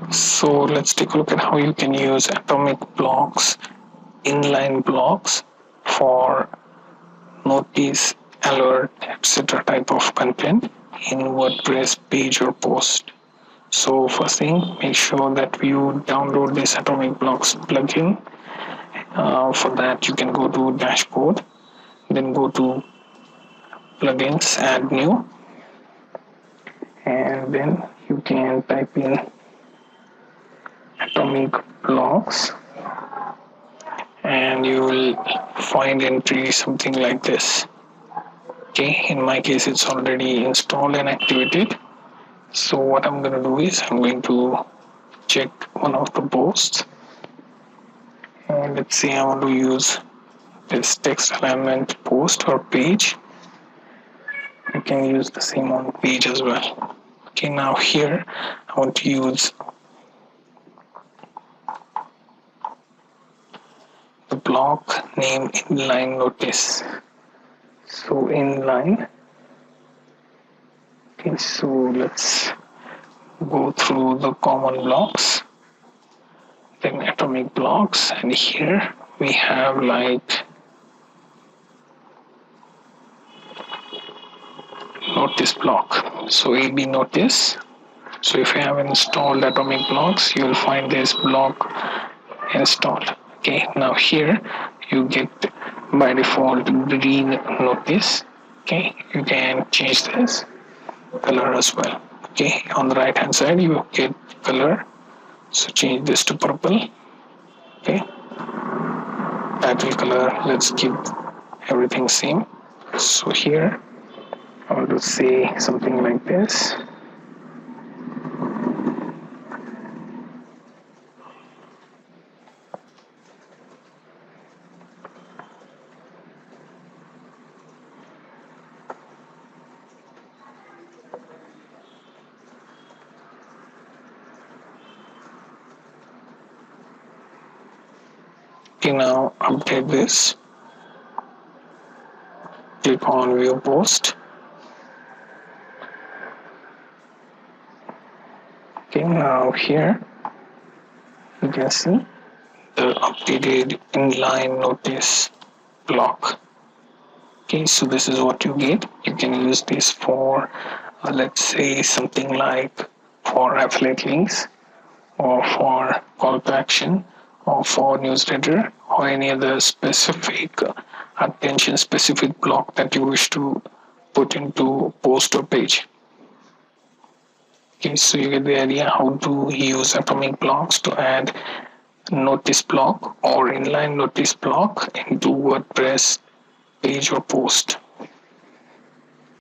So let's take a look at how you can use atomic blocks, inline blocks for notice, alert, etc. type of content in WordPress page or post. So first thing, make sure that you download this atomic blocks plugin. For that, you can go to dashboard, then go to plugins, add new, and then you can type in atomic blocks, and you will find entry something like this. Okay, in my case it's already installed and activated. So what I'm going to do is I'm going to check one of the posts, and let's say I want to use this text alignment post or page. You can use the same on page as well. Okay, now here I want to use the block name inline notice. So inline. Okay, so let's go through the common blocks, then atomic blocks, and here we have like notice block. So AB notice. So if you have installed atomic blocks, you will find this block installed. Okay, now here you get by default green notice. Okay, you can change this color as well. Okay, on the right hand side you get color, so change this to purple. Okay, title color, let's keep everything same. So here I want to say something like this. Okay, now update this. Click on view post. Okay, now here you can see the updated inline notice block. Okay, so this is what you get. You can use this for let's say something like for affiliate links, or for call to action, or for newsletter, or any other specific attention specific block that you wish to put into post or page. Okay, so you get the idea how to use atomic blocks to add notice block or inline notice block into WordPress page or post.